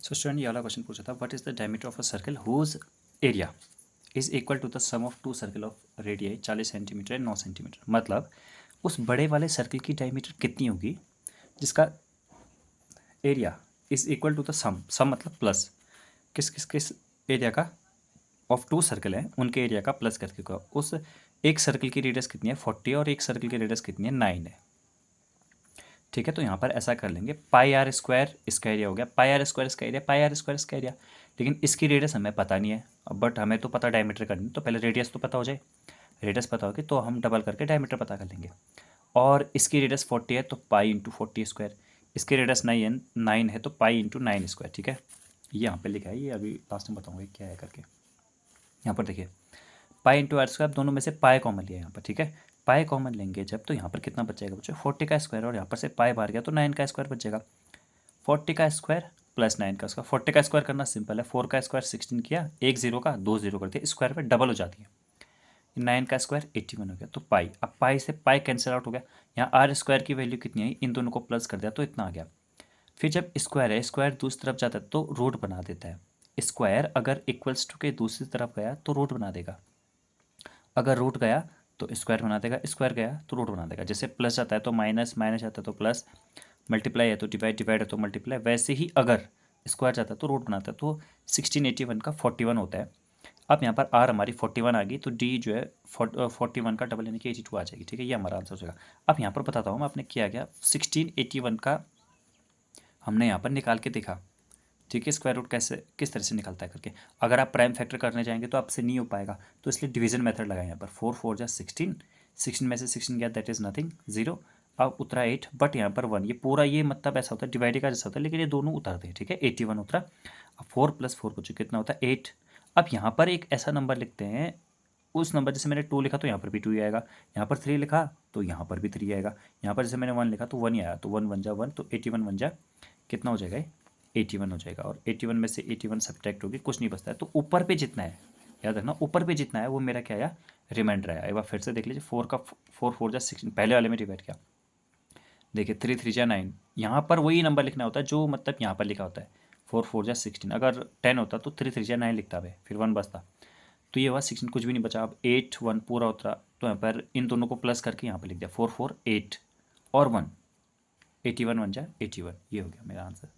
So student ये वाला question पूछा था, what is the diameter of a circle whose area is equal to the sum of two circle of radii 40 centimetre and 9 centimetre. मतलब उस बड़े वाले circle की डायमीटर कितनी होगी जिसका area is equal to the sum मतलब प्लस किस एरिया का ऑफ टू सर्कल है उनके एरिया का प्लस करके होगा। उस एक सर्कल की रेडियस कितनी है 40 और एक सर्कल की रेडियस कितनी है 9 है। ठीक है, तो यहाँ पर ऐसा कर लेंगे, पाई आर स्क्वायर इसका एरिया हो गया, पाई आर स्क्वायर इसका एरिया, पाई आर स्क्वायर इसका एरिया। लेकिन इसकी रेडियस हमें पता नहीं है, बट हमें तो पता डायमीटर करनी, तो पहले रेडियस तो पता हो जाए। रेडियस पता होगी तो हम डबल करके डायमीटर पता कर लेंगे। और इसकी रेडियस 40 है तो पाई इंटू 40 स्क्वायर, इसकी रेडियस 9 है तो पाई इंटू 9 स्क्वायर। ठीक है, ये यहाँ पे लिखा है, ये अभी लास्ट में बताऊँगा क्या है करके। यहाँ पर देखिए पाई इंटू आर स्क्वायर, दोनों में से पाई कॉमन लिया यहाँ पर। ठीक है, पाई कॉमन लेंगे जब तो यहाँ पर कितना बचेगा बच्चों 40 का स्क्वायर, और यहाँ पर से पाई बाहर गया तो 9 का स्क्वायर बचेगा। 40 का स्क्वायर प्लस 9 का स्क्वायर, 40 का स्क्वायर करना सिंपल है, 4 का स्क्वायर 16 किया, एक जीरो का दो जीरो कर दिया, स्क्वायर पे डबल हो जाती है। 9 का स्क्वायर 81 हो गया, तो पाई, अब पाई से पाई कैंसिल आउट हो गया। यहाँ आर स्क्वायर की वैल्यू कितनी आई, इन दोनों को प्लस कर दिया तो इतना आ गया। फिर जब स्क्वायर है, स्क्वायर दूसरी तरफ जाता है तो रूट बना देता है। स्क्वायर अगर इक्वल्स टू के दूसरी तरफ गया तो रूट बना देगा, अगर रूट गया तो स्क्वायर बना देगा, स्क्वायर गया तो रूट बना देगा। जैसे प्लस जाता है तो माइनस, माइनस जाता है तो प्लस, मल्टीप्लाई है तो डिवाइड, डिवाइड है तो मल्टीप्लाई, वैसे ही अगर स्क्वायर जाता है तो रूट बनाता है। तो 1681 का 41 होता है। अब यहाँ पर आर हमारी 41 आ गई तो डी जो है 41 का डबल यानी कि 82 आ जाएगी। ठीक है, ये हमारा आंसर हो जाएगा। अब यहाँ पर बताता हूँ मैं आपने किया गया, 1681 का हमने यहाँ पर निकाल के देखा। ठीक है, स्क्वायर रूट कैसे किस तरह से निकलता है करके। अगर आप प्राइम फैक्टर करने जाएंगे तो आपसे नहीं हो पाएगा, तो इसलिए डिवीजन मेथड लगाए यहाँ पर। 4 4 जा 16, 16 में से 16 गया दैट इज़ नथिंग, जीरो। अब उतरा 8, बट यहाँ पर 1, ये पूरा ये मतलब ऐसा होता है डिवाइड का जैसा होता है, लेकिन ये दोनों उतरते हैं। ठीक है, 81 उतरा। अब 4 प्लस 4 को कितना होता है 8। अब यहाँ पर एक ऐसा नंबर लिखते हैं, उस नंबर जैसे मैंने 2 लिखा तो यहाँ पर भी 2 ही आएगा, यहाँ पर 3 लिखा तो यहाँ पर भी 3 आएगा, यहाँ पर जैसे मैंने 1 लिखा तो 1 ही आया, तो 1 1 जा 1, तो 81 1 जा कितना हो जाएगा 81 हो जाएगा। और 81 में से 81 सब्ट्रैक्ट होगी, कुछ नहीं बचता है, तो ऊपर पे जितना है, याद रखना ऊपर पे जितना है वो मेरा क्या आया, रिमाइंडर आया। एक बार फिर से देख लीजिए, 4 का 4 4 जा 16, पहले वाले में डिवाइड किया, देखिए 3 3 जा 9, यहाँ पर वही नंबर लिखना होता है जो मतलब यहाँ पर लिखा होता है। 4 4 जा 16, अगर 10 होता तो 3 3 जा 9 लिखता है, फिर 1 बचता, तो ये हुआ 16, कुछ भी नहीं बचा। अब 8 1 पूरा उतरा, तो यहाँ पर इन दोनों को प्लस करके यहाँ पर लिख दिया 4 4 8 और 1, 81 1 जा 81, ये हो गया मेरा आंसर।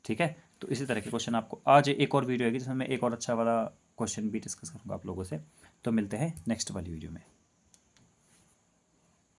ठीक है, तो इसी तरह के क्वेश्चन आपको आज एक और वीडियो आएगी जिसमें मैं एक और अच्छा वाला क्वेश्चन भी डिस्कस करूँगा आप लोगों से। तो मिलते हैं नेक्स्ट वाली वीडियो में।